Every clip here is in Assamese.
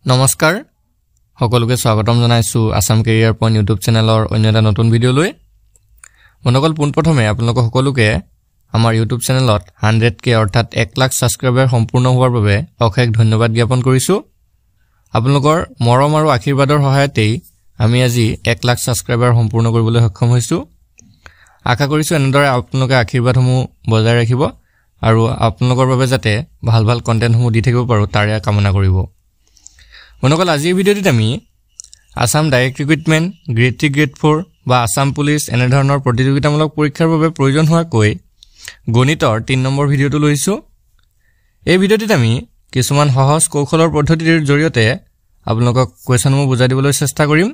নমস্কাৰ সকলোকে স্বাগতম জনাইছো আসাম কেৰিয়াৰ পইণ্ট ইউটিউব চেনেলৰ অন্য এটা নতুন ভিডিঅ' লৈ মনকল পোনপ্ৰথমে আপোনালোক সকলোকে আমাৰ ইউটিউব চেনেলত 100k অৰ্থাৎ 1 লাখ সাবস্ক্ৰাইবাৰ সম্পূৰ্ণ হোৱাৰ বাবে অশেষ ধন্যবাদ জ্ঞাপন কৰিছো আপোনালোকৰ মৰম আৰু আশীৰ্বাদৰ সহায়তেই আমি আজি 1 লাখ সাবস্ক্ৰাইবাৰ সম্পূৰ্ণ কৰিবলৈ সক্ষম হৈছো আশা কৰিছো এনেদৰে আপোনালোকে আশীৰ্বাদসমূহ বজাই ৰাখিব আৰু আপোনালোকৰ বাবে যাতে ভাল ভাল কন্টেন্টসমূহ দি থাকিব পাৰো তাৰে কামনা কৰিব মনকল আজিৰ ভিডিঅ'টিত আমি Assam direct recruitment grade 3 grade 4 বা আসাম পুলিচ এনে ধৰণৰ প্ৰতিযোগিতামূলক পৰীক্ষাৰ বাবে প্ৰয়োজন হোৱা কৈ গণিতৰ 3 নম্বৰ ভিডিঅ'টো লৈছো এই ভিডিঅ'টিত আমি কিছুমান সহজ কৌশলৰ পদ্ধতিৰ জৰিয়তে আপোনালোকক কোৱেশ্যনসমূহ বুজাই দিবলৈ চেষ্টা কৰিম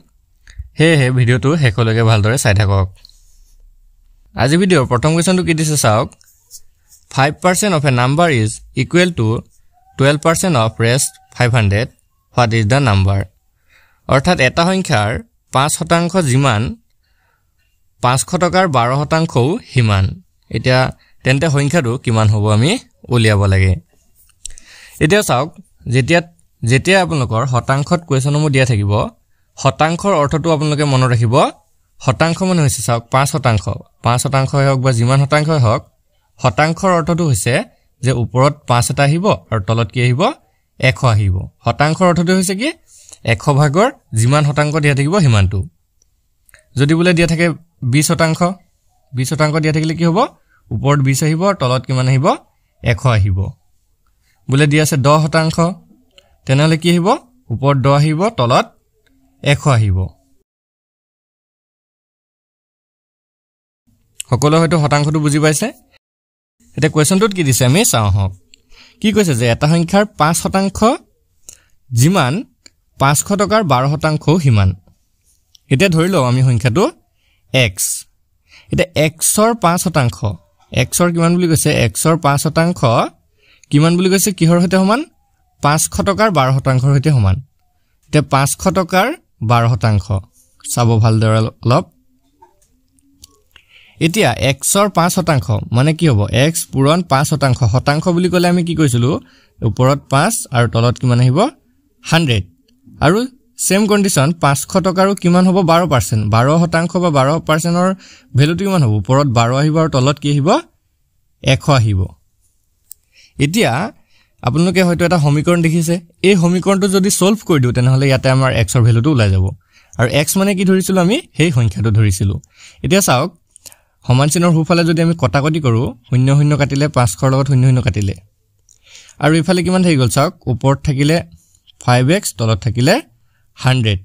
হেহে ভিডিঅ'টো হেকলৈকে ভালদৰে চাই থাকক আজি ভিডিঅ'ৰ প্ৰথম কোৱেশ্যনটো কি দিছে চাওক 5% of a number is equal to 12% of rest 500 what is the number অৰ্থাৎ এটা সংখ্যাৰ 5% জিমান 500 টকাৰ 12%ও হিমান এতিয়া তেন্তে সংখ্যাটো কিমান হ'ব আমি উলিয়াব লাগে এতিয়া চাওক যেতিয়া আপোনালোকৰ শতাংশত কোৱেশ্যনসমূহ দিয়া থাকিব শতাংশৰ অৰ্থটো আপোনালোকে মনত ৰাখিব শতাংশ মানে হৈছে চাওক 5% হওক বা যিমান শতাংশই হওক শতাংশৰ অৰ্থটো হৈছে যে ওপৰত 5 এটা আহিব আৰু তলত কি আহিব 100 আহিব শতাংশৰ অৰ্থটো হৈছে কি 100 ভাগৰ যিমান শতাংশ দিয়া থাকিব হিমানটো যদি বোলে দিয়া থাকে 20% দিয়া থাকিলে কি হ'ব ওপৰত 20 আহিব তলত কিমান আহিব 100 আহিব বোলে দিয়া আছে 10% তেনেহলে কি আহিব ওপৰত 10 আহিব তলত 100 আহিব সকলো হয়তো শতাংশটো বুজি পাইছে এটা কোৱেশ্যনটোত কি দিছে আমি চাওঁ হক কি কৈছে যে এটা সংখ্যাৰ 5% জিমান 500 টকাৰ 12%ও হিমান এতিয়া ধৰি লও আমি সংখ্যাটো x এটা x ৰ 5% x ৰ কিমান বুলি কৈছে x ৰ 5% কিমান বুলি কৈছে কিহৰ সৈতে সমান 500 টকাৰ 12%ৰ সৈতে সমান এতিয়া 500 টকাৰ 12% চাব ভালদৰে অলপ এতিয়া x ৰ 5% মানে কি হ'ব x পূৰণ 5% শতাংশ বুলি ক'লে আমি কি কৈছিলো ওপৰত 5 আৰু তলত কিমান আহিব 100 আৰু সেম কন্ডিশন 500 টকাৰো কিমান হ'ব 12% 12% বা 12% ৰ ভ্যালুটো কিমান হ'ব ওপৰত 12 আহিব আৰু তলত কি আহিব 100 আহিব এতিয়া আপোনালোকে হয়তো এটা সমীকৰণ দেখিছে এই সমীকৰণটো যদি সলভ কৰি দিও তেনেহলে ইয়াতে আমাৰ x ৰ ভ্যালুটো ওলাই যাব আৰু x মানে কি ধৰিছিলো আমি সেই সংখ্যাটো ধৰিছিলো এতিয়া চাওক সমান চিনৰ হুফালে যদি আমি কটাকটি কৰো 0 0 কাটিলে 500 ৰ লগত 0 0 কাটিলে আৰু ইফালে কিমান থাকি গল চাওক ওপৰত থাকিলে 5x তলত থাকিলে 100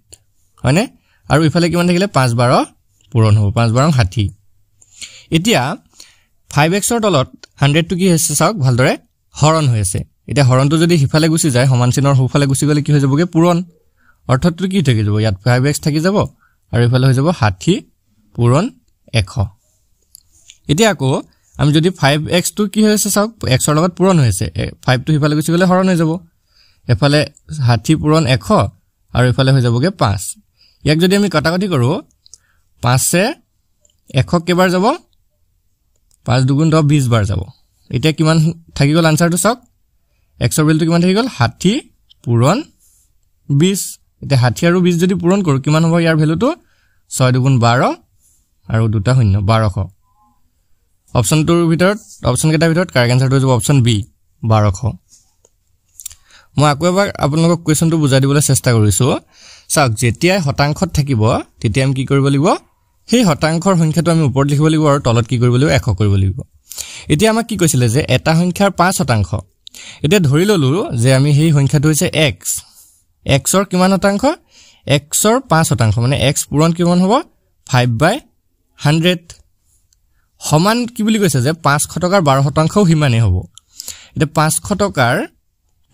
হয়নে আৰু ইফালে কিমান থাকিলে 5 12 পূৰণ হ'ব 5 12 60 এতিয়া 5x ৰ তলত 100 টো কি হৈছে চাওক ভালদৰে হৰণ হৈ আছে এতিয়া হৰণটো যদি হিফালে গুছি যায় সমান চিনৰ হুফালে গুছি গলে কি হৈ যাবগে পূৰণ অৰ্থটো কি থাকি যাব ইয়াত 5x থাকি যাব আৰু ইফালে হৈ যাব 60 পূৰণ 100 এতিয়া আকৌ আমি যদি 5x টো কি হৈছে চাওক x ৰ লগত পূৰণ হৈছে 5 টো হিফালে গুছি গলে হৰণ হৈ যাব এফালে 60 পূৰণ 100 আৰু ইফালে হৈ যাবগে 5 ইয়াক যদি আমি কটাকটি কৰো 5 এ 100 কেবাৰ যাব 5 দুগুণ 10 20 বাৰ যাব এতিয়া কিমান থাকি গল আনসাৰটো চাওক x ৰ ভ্যালুটো কিমান থাকি গল 60 পূৰণ 20 এতিয়া 60 আৰু 20 যদি পূৰণ কৰো কিমান হ'ব ইয়াৰ ভ্যালুটো 6 দুগুণ 12 আৰু দুটা শূন্য 1200 অপচনটোৰ ভিতৰত অপচন কেইটাৰ ভিতৰত কাৰেক্ট আনসাৰটো হ'ব অপচন বি 1200 মই আকৌ এবাৰ আপোনালোকক কোৱেশ্যনটো বুজাই দিবলৈ চেষ্টা কৰিছো চাওক যেতিয়া শতাংশত থাকিব তেতিয়া আমি কি কৰিব লাগিব সেই শতাংশৰ সংখ্যাটো আমি ওপৰত লিখিব লাগিব আৰু তলত কি কৰিব লাগিব 100 কৰিব লাগিব এতিয়া আমাক কি কৈছিলে যে এটা সংখ্যাৰ 5% এতিয়া ধৰি ললো যে আমি সেই সংখ্যাটো হৈছে x ৰ কিমান শতাংশ x ৰ 5% মানে x পূৰণ কিমান হ'ব 5/100 সমান কি বুলি কৈছে যে 500 টকাৰ 12%ও হিমানে হ'ব এতিয়া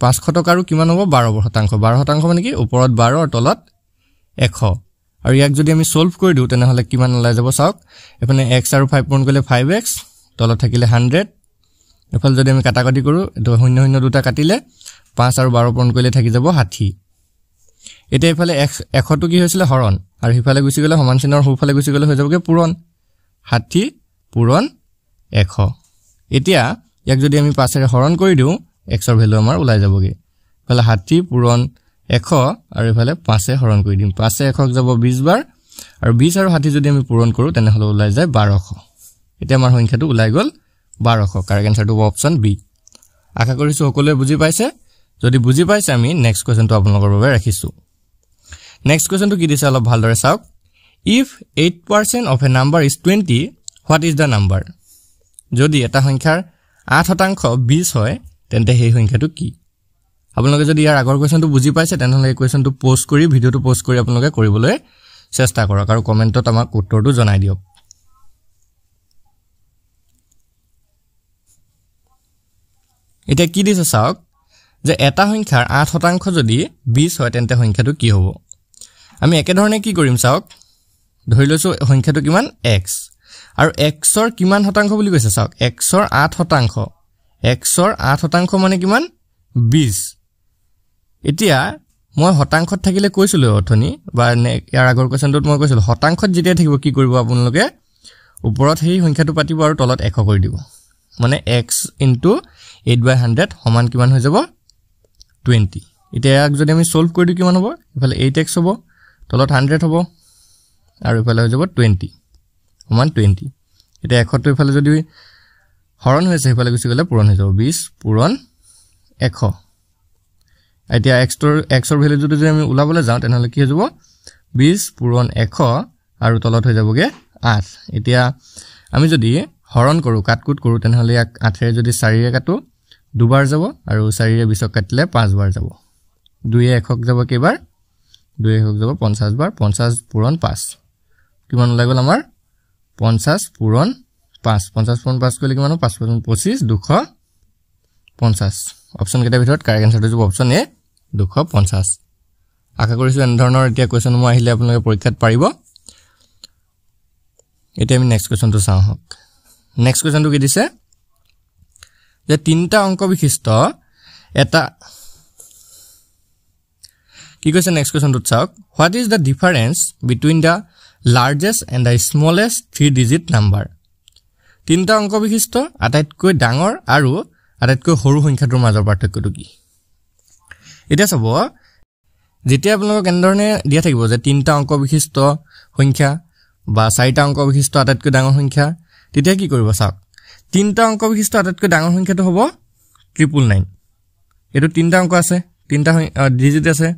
500 টকাৰো কিমান হ'ব 12% মানে কি ওপৰত 12 আৰু তলত 100 আৰু ইয়াক যদি আমি সলভ কৰি দিও তেনেহলে কিমান ওলাই যাব চাওক এফালে x আৰু 5 পূৰণ কৰিলে 5x তলত থাকিলে 100 এফালে যদি আমি কাটাকাটি কৰো এটো 0 0 দুটা কাটিলে 5 আৰু 12 পূৰণ কৰিলে থাকি যাব 60 এতিয়া ইফালে 100 টো কি হৈছিল হৰণ আৰু ইফালে গুছি গলে সমান চিনৰ হুফালে গুছি গলে হৈ যাবগে পূৰণ 60 পূৰণ 100 এতিয়া ইয়াক যদি আমি 5 এৰে হৰণ কৰি দিও x ৰ ভ্যালু আমাৰ ওলাই যাবগে ফলে 60 পূৰণ 100 আৰু ইফালে 5 এ হৰণ কৰি দিম 5 এ 100 যাব 20 বাৰ আৰু 20 আৰু 60 যদি আমি পূৰণ কৰো তেনে হলে ওলাই যায় 1200 এতিয়া আমাৰ সংখ্যাটো ওলাই গল 1200 কাৰেক্ট আনসাৰটো হ'ব অপচন বি আশা কৰিছো সকলোৱে বুজি পাইছে যদি বুজি পাইছে আমি নেক্সট কোৱেশ্চনটো আপোনালোকৰ বাবে ৰাখিছো নেক্সট কোৱেশ্চনটো কি দিছে অলপ ভালদৰে চাওক if 8% of a number is 20 what is the number যদি এটা সংখ্যাৰ 8% 20 হয় তেন্তে সেই সংখ্যাটো কি আপোনালোকে যদি ইয়াৰ আগৰ কোৱেশ্চনটো বুজি পাইছে তেনহলে এই কোৱেশ্চনটো পোষ্ট কৰি ভিডিওটো পোষ্ট কৰি আপোনালোকে কৰিবলৈ চেষ্টা কৰক আৰু কমেন্টত আমাক উত্তৰটো জনাই দিয়ক এটা কি দিছে চাওক যে এটা সংখ্যাৰ 8% যদি 20 হয় তেন্তে সংখ্যাটো কি হ'ব আমি একে ধৰণে কি কৰিম চাওক ধৰি লৈছো সংখ্যাটো কিমান x আৰু x ৰ কিমান শতাংশ বুলি কৈছে চাওক x ৰ 8% x ৰ 8% মানে কিমান 20 এতিয়া মই শতাংশত থাকিলে কৈছিলো অথনি বা ইয়াৰ আগৰ কোৱেশ্চনটোত মই কৈছিলো শতাংশত যেতিয়া থাকিব কি কৰিব আপোনালোকে ওপৰত সেই সংখ্যাটো পাতিব আৰু তলত 100 কৰি দিব মানে x * 8/100 সমান কিমান হৈ যাব 20 এতিয়া ইয়াক যদি আমি সলভ কৰি দিও কিমান হ'ব ইফালে 8x হ'ব তলত 100 হ'ব আৰু ইফালে হৈ যাব 20 সমান 20 এতিয়া 100 টো ইফালে যদি হৰণ হৈছে ইফালে গুছি গলে পূৰণ হৈ যাব 20 পূৰণ 100 এতিয়া x ৰ ভ্যালু যদি আমি উলাবলৈ যাও তেনহলে কি হৈ যাব 20 পূৰণ 100 আৰু তলত হৈ যাবগে 8 এতিয়া আমি যদি হৰণ কৰো কাটকুট কৰো তেনহলে ইয়াক 8 এ যদি 4 এ কাটো দুবাৰ যাব আৰু 4 এ 20 কাটিলে 5 বাৰ যাব 2 এ 1 যাব কেবাৰ 2 এ 1 যাব 50 বাৰ 50 পূৰণ 5 কিমান ওলাই গল আমাৰ 50 পূৰণ 5 50 পূৰণ 5 কৰিলে কিমান 5 পূৰণ 25 250 অপচন কেইটাৰ ভিতৰত কাৰেক্ট আনসাৰটো হ'ব অপচন এ 250 আশা কৰিছো এনে ধৰণৰ এতিয়া কোৱেশ্চন মই আহিলে আপোনালোকে পৰীক্ষাত পাৰিব এতিয়া আমি নেক্সট কোৱেশ্চনটো চাওঁ হক নেক্সট কোৱেশ্চনটো কি দিছে যে তিনটা অংক বিশিষ্ট এটা কি কৈছে নেক্সট কোৱেশ্চনটো চাওক what is the difference between the largest and the smallest three digit number তিনটা অংক বিশিষ্ট আটাইতকৈ ডাঙৰ আৰু আটাইতকৈ সৰু সংখ্যাটোৰ মাজৰ পাৰ্থক্যটো কি এটা চাব যেতিয়া আপোনালোকক কেনেধৰণে দিয়া থাকিব যে তিনটা অংক বিশিষ্ট সংখ্যা বা চাৰিটা অংক বিশিষ্ট আটাইতকৈ ডাঙৰ সংখ্যা তেতিয়া কি কৰিব চাওক তিনটা অংক বিশিষ্ট আটাইতকৈ ডাঙৰ সংখ্যাটো হ'ব 999 এটো তিনটা অংক আছে তিনটা ডিজিট আছে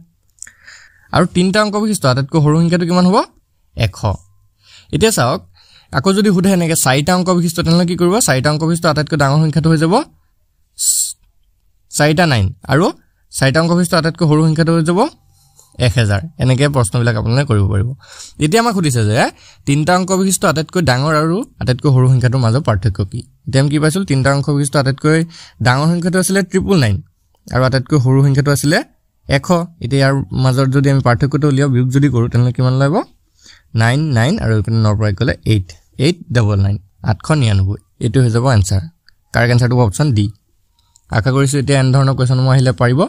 আৰু তিনটা অংক বিশিষ্ট আটাইতকৈ সৰু সংখ্যাটো কিমান হ'ব 100 এতিয়া চাওক আকৌ যদি হুধে এনেকে চাৰিটা অংক বিশিষ্ট তেনহলে কি কৰিব চাৰিটা অংক বিশিষ্ট আটাইতকৈ ডাঙৰ সংখ্যাটো হৈ যাব 4টা 9 আৰু চাৰিটা অংক বিশিষ্ট আটাইতকৈ সৰু সংখ্যাটো হৈ যাব 1000 এনেকে প্ৰশ্নবিলাক আপোনালোকে কৰিব পাৰিব এতিয়া আমাক সুধিছে যে তিনটা অংক বিশিষ্ট আটাইতকৈ ডাঙৰ আৰু আটাইতকৈ সৰু সংখ্যাটোৰ মাজৰ পাৰ্থক্য কি এতিয়া আমি কি পাইছিল তিনটা অংক বিশিষ্ট আটাইতকৈ ডাঙৰ সংখ্যাটো আছিল 999 আৰু আটাইতকৈ সৰু সংখ্যাটো আছিল 100 এতিয়া ইয়াৰ মাজৰ যদি আমি পাৰ্থক্যটো উলিয়াও বিয়োগ যদি কৰো তেনলে কিমান লাগিব 99 আৰু ইপিনে 9 পৰা গলে 8899 899 এটো হৈ যাব आंसर কাৰেক্ট आंसरটো অপচন ডি আশা কৰিছো এতিয়া এন ধৰণৰ কোৱেশ্চন মই আহিলে পাৰিব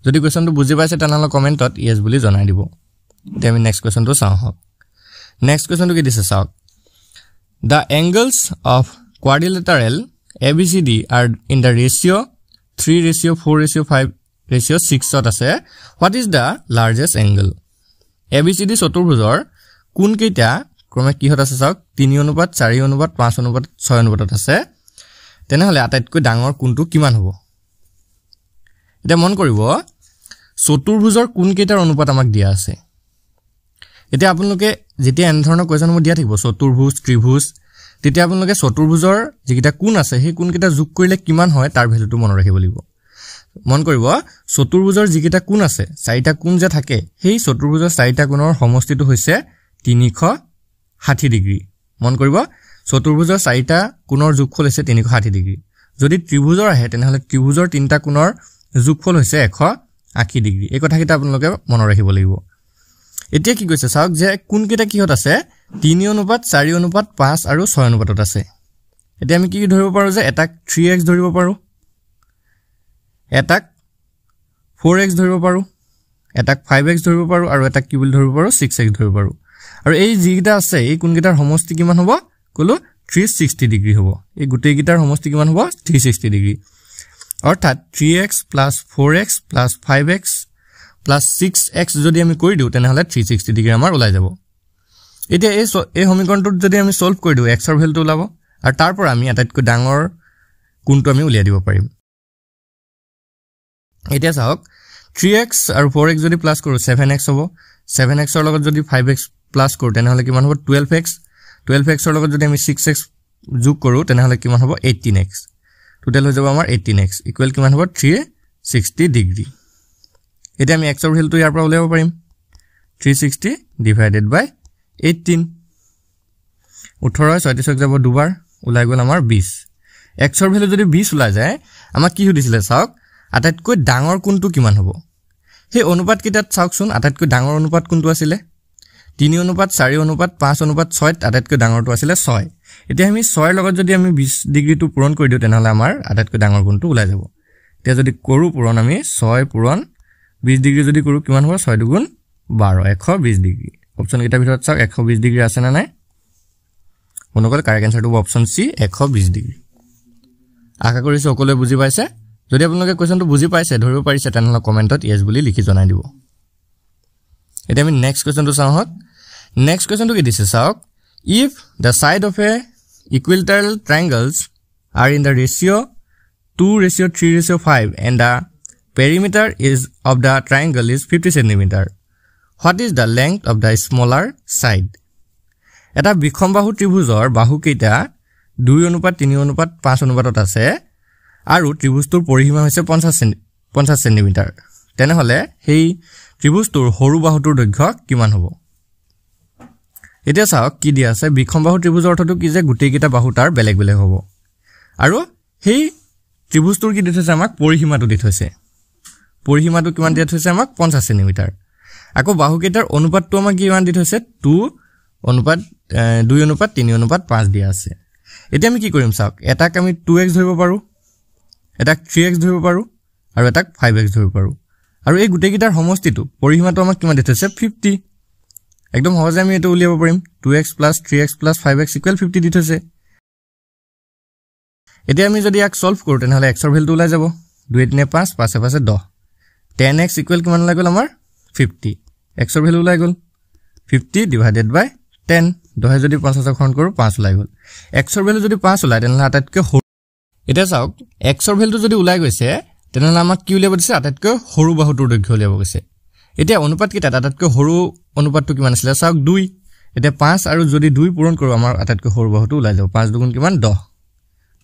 যদি কোৱেশ্চনটো বুজি পাইছে তেনহলে কমেন্টত ইয়েস বুলি জনাই দিব এতিয়া আমি নেক্সট কোৱেশ্চনটো চাওঁ হক নেক্সট কোৱেশ্চনটো কি দিছে চাওক the angles of quadrilateral ABCD are in the ratio 3:4:5:6 আছে what is the largest angle ABCD চতুৰ্ভুজৰ কোন কেইটা ক্ৰমে কি হত আছে চাওক 3:4:5:6 আছে তেনহলে আটাইতকৈ ডাঙৰ কোনটো কিমান হ'ব এটা মন কৰিব চতুৰ্ভুজৰ কোন কেইটাৰ অনুপাত আমাক দিয়া আছে এটা আপোনালোকে যেতিয়া এন ধৰণৰ কোৱেশ্চন মই দিয়া থাকিব চতুৰ্ভুজ ত্ৰিভুজ তেতিয়া আপোনালোকে চতুৰ্ভুজৰ যিকিটা কোণ আছে সেই কোণ কেইটা যোগ কৰিলে কিমান হয় তাৰ ভ্যালুটো মনত ৰাখিব লাগিব মন কৰিব চতুৰ্ভুজৰ যিকিটা কোণ আছে চাৰিটা কোণ যে থাকে সেই চতুৰ্ভুজৰ চাৰিটা কোণৰ সমষ্টিটো হৈছে 360 ডিগ্ৰী মন কৰিব চতুৰ্ভুজৰ চাৰিটা কোণৰ যোগফল হৈছে 360 ডিগ্ৰী যদি ত্ৰিভুজৰ আহে তেনহলে ত্ৰিভুজৰ তিনটা কোণৰ যোগফল হৈছে 180 ডিগ্ৰী এই কথাকিটা আপোনালোকে মনত ৰাখিব লাগিব এতিয়া কি কৈছে চাওক যে কোন কেইটা কিহত আছে 3:4:5 আৰু 6 অনুপাতত আছে এতিয়া আমি কি ধৰিব পাৰো যে এটাক 3x ধৰিব পাৰো এটাক 4x ধৰিব পাৰো এটাক 5x ধৰিব পাৰো আৰু এটাক কি বুলি ধৰিব পাৰো 6x ধৰিব পাৰো আৰু এই যিকিটা আছে এই কোন কেইটাৰ সমষ্টি কিমান হ'ব কলো 360 ডিগ্ৰী হ'ব এই গুটেই গিটাৰ সমষ্টি কিমান হ'ব 360 ডিগ্ৰী অৰ্থাৎ 3x + 4x + 5x + plus 6x যদি আমি কৰি দিও তেনেহলে 360 ডিগ্ৰী আমাৰ ওলাই যাব এতিয়া এই সমীকৰণটো যদি আমি সলভ কৰি দিও x ৰ ভ্যালুটো ওলাব আৰু তাৰ পৰা আমি আটাইতকৈ ডাঙৰ কোনটো আমি উলিয়াই দিব পাৰিম এতিয়া চাওক 3x আৰু 4x যদি প্লাস কৰো 7x হ'ব 7x ৰ লগত যদি 5x প্লাস কৰো তেনেহলে কিমান হ'ব 12x 12x ৰ লগত যদি আমি 6x যোগ কৰো তেনেহলে কিমান হ'ব 18x টোটাল হৈ যাব আমাৰ 18x ইকুৱেল কিমান হ'ব 360 ডিগ্ৰী এটা আমি x ৰ ভ্যালুটো ইয়াৰ পৰা উলিয়াব পাৰিম 360 ডিভাইডেড বাই 18 18 36 যাব দুবাৰ উলাই গল আমাৰ 20 x ৰ ভ্যালু যদি 20 উলাই যায় আমাক কি হদিছিলে চাওক আটাইতকৈ ডাঙৰ কোনটো কিমান হ'ব হে অনুপাত কিটাত চাওকচোন আটাইতকৈ ডাঙৰ অনুপাত কোনটো আছিল 3 অনুপাত 4 অনুপাত 5 অনুপাত 6 আটাইতকৈ ডাঙৰটো আছিল 6 এতিয়া আমি 6 ৰ লগত যদি আমি 20 ডিগ্ৰীটো পূৰণ কৰি দিও তেনেহলে আমাৰ আটাইতকৈ ডাঙৰ কোনটো উলাই যাব এতিয়া যদি কৰো পূৰণ আমি 6 পূৰণ 20 ডিগ্ৰী যদি কৰো কিমান হ'ব 6 দুগুণ 12 120 ডিগ্ৰী অপচন কিটা ভিতৰত চাওক 120 ডিগ্ৰী আছে না নাই অনুকল কাৰেক্ট আনসাৰটো অপচন সি 120 ডিগ্ৰী আশা কৰিছো সকলোৱে বুজি পাইছে যদি আপোনালোকে কোৱেশ্চনটো বুজি পাইছে ধৰিব পাৰিছে তেনেহলে কমেন্টত ইয়েস বুলি লিখি জনাই দিব এতিয়া আমি নেক্সট কোৱেশ্চনটো চাওঁ হক নেক্সট কোৱেশ্চনটো কি দিছে চাওক if the side of a equilateral triangles are in the ratio 2:3:5 and the perimeter is of the triangle is 50 cm what is the length of the smaller side এটা বিখমবাহু ত্ৰিভুজৰ বাহু কেইটা 2:3:5 অনুপাতত আছে আৰু ত্ৰিভুজটোৰ পৰিসীমা হৈছে 50 cm তেনেহলে সেই ত্ৰিভুজটোৰ সৰু বাহুটোৰ দৈৰ্ঘ্য কিমান হ'ব এতিয়া চাওক কি দিয়া আছে বিখমবাহু ত্ৰিভুজৰ অৰ্থটো কি যে গুটেই কেইটা বাহু তাৰ বেলেগ বেলেগ হ'ব আৰু সেই ত্ৰিভুজটোৰ কি দিছে আমাক পৰিসীমাটো দি থৈছে পৰিসীমাটো কিমান দিয়া থৈছে আমাক 50 cm আকৌ বাহু কেইটাৰ অনুপাতটো আমাক কিমান দি থৈছে 2:3:5 দিয়া আছে এতিয়া আমি কি কৰিম চাওক এটাক আমি 2x ধৰিব পাৰো এটাক 3x ধৰিব পাৰো আৰু এটাক 5x ধৰিব পাৰো আৰু এই গুটেই কেইটাৰ সমষ্টিটো পৰিসীমাটো আমাক কিমান দি থৈছে 50 একদম সহজে আমি এটো উলিয়াব পাৰিম 2x + 3x + 5x = 50 দি থৈছে এতিয়া আমি যদি ইয়াক সলভ কৰো তেনেহলে x ৰ ভ্যালুটো ওলাই যাব 2 3 5 5 5 10 10x = কিমান ওলাই গল আমাৰ 50 x ৰ ভ্যালু ওলাই গল 50 ডিভাইডেড বাই 10 10 যদি 50 খন কৰো 5 ওলাই গল x ৰ ভ্যালু যদি 5 ওলাই তেনেহলে আটাইতকৈ এটা চাওক x ৰ ভ্যালুটো যদি ওলাই গৈছে তেনেহলে আমাক কি উলিয়াব দিছে আটাইতকৈ সৰু বাহুটোৰ দৈৰ্ঘ্য উলিয়াব গৈছে এতিয়া অনুপাত কিটা আটাইতকৈ সৰু অনুপাতটো কিমান আছিল চাওক 2 এতিয়া 5 আৰু যদি 2 পূৰণ কৰো আমাৰ আটাইতকৈ সৰু বাহুটো ওলাই যাব 5 দুগুণ কিমান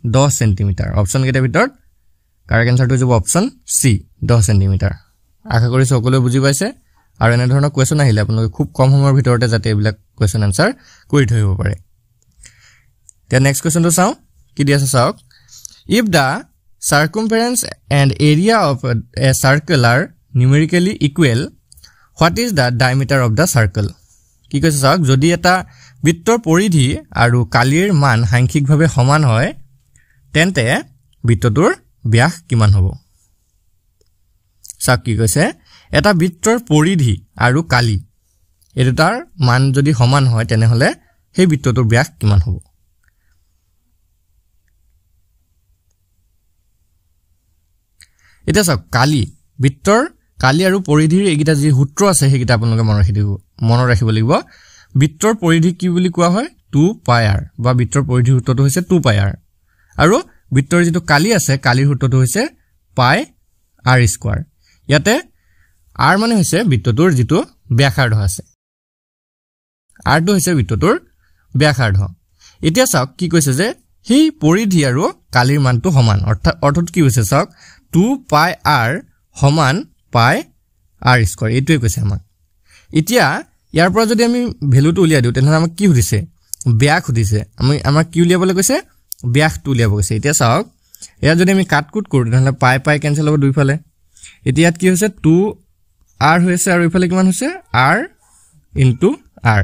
10 cm অপচন কিটা ভিতৰত কাৰেক্ট আনসাৰটো হ'ব অপচন সি 10 cm আশা কৰিছো সকলোৱে বুজি পাইছে আৰু এনে ধৰণৰ কোৱেশ্চন আহিলে আপোনালোকে খুব কম সময়ৰ ভিতৰতে যাতে এইবিলাক কোৱেশ্চন আনসাৰ কৰি থৈব পাৰে তে নেক্সট কোৱেশ্চনটো চাও কি দি আছে চাওক if the circumference and area of a circle are numerically equal what is the diameter of the circle কি কৈছে চাওক যদি এটা বৃত্তৰ পৰিধি আৰু কালিৰ মান সাংখ্যিকভাৱে সমান হয় তেন্তে বৃত্তটোৰ ব্যাস কিমান হ'ব চাওক কি কৈছে এটা বৃত্তৰ পৰিধি আৰু কালি এই দুটাৰ মান যদি সমান হয় তেনেহলে সেই বৃত্তটোৰ ব্যাস কিমান হ'ব এটা চাওক কালি বৃত্তৰ কালি আৰু পৰিধিৰ এইগিটা যি সূত্ৰ আছে সেইগিটা আপোনালোকে মনত ৰাখিব লাগিব বৃত্তৰ পৰিধি কি বুলি কোৱা হয় 2πr বা বৃত্তৰ পৰিধিৰ সূত্ৰটো হৈছে 2πr আৰু বৃত্তৰ যেটো কালি আছে কালিৰ সূত্ৰটো হৈছে πr²। ইয়াতে r মানে হৈছে বৃত্তটোৰ যেটো ব্যাসাৰ্ধ আছে r টো হৈছে বৃত্তটোৰ ব্যাসাৰ্ধ এতিয়া চাওক কি কৈছে যে সেই পৰিধি আৰু কালিৰ মানটো সমান অৰ্থাৎ কি হৈছে চাওক 2πr সমান πr² এইটোৱে কৈছে আমাক এতিয়া ইয়াৰ পৰা যদি আমি ভ্যালুটো উলিয়াই দিও তেনহলে আমাক কি সুধিছে ব্যাস সুধিছে আমাক কি উলিয়াবলৈ কৈছে ব্যাসটো উলিয়াব কৈছে এতিয়া চাওক এয়া যদি আমি কাটকুট কৰো তেনহলে পাই কেনসেল হ'ব দুইফালে এতিয়া ইয়াত কি হৈছে 2r হৈছে আৰু ইফালে কিমান হৈছে r * r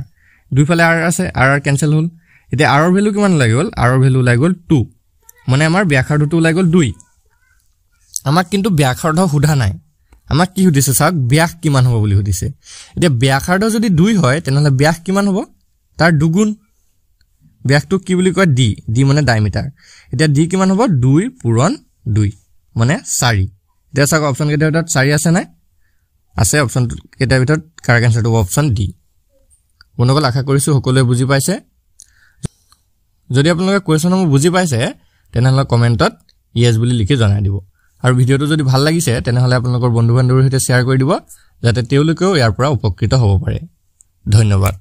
দুইফালে r আছে r কেনসেল হ'ল এতিয়া r ৰ ভ্যালু কিমান ওলাই গল r ৰ ভ্যালু ওলাই গল 2 মানে আমাৰ ব্যাসাৰ্ধটো ওলাই গল 2 আমাক কিন্তু ব্যাসাৰ্ধ সুধা নাই আমাক কি সুধিছে চাওক ব্যাস কিমান হ'ব বুলি সুধিছে এতিয়া ব্যাসাৰ্ধ যদি 2 হয় তেনেহলে ব্যাস কিমান হ'ব তাৰ দুগুণ ব্যাসটো কি বুলি কয় d মানে ডায়ামিটাৰ এতিয়া d কিমান হ'ব 2 * 2 মানে 4 এতিয়া চাওক অপচন কেইটাত 4 আছে নাই আছে অপশ্যন কেইটাৰ ভিতৰত কাৰেক্ট আনসাৰটো অপশ্যন ডি বন্ধুসকল আশা কৰিছো সকলোৱে বুজি পাইছে যদি আপোনালোকে কোৱেশ্যনসমূহ বুজি পাইছে তেনেহলে কমেন্টত ইয়েস বুলি লিখি জনাই দিব আৰু ভিডিওটো যদি ভাল লাগিছে তেনেহলে আপোনালোকৰ বন্ধু বান্ধৱীৰ সৈতে শেয়াৰ কৰি দিব যাতে তেওঁলোকেও ইয়াৰ পৰা উপকৃত হ'ব পাৰে ধন্যবাদ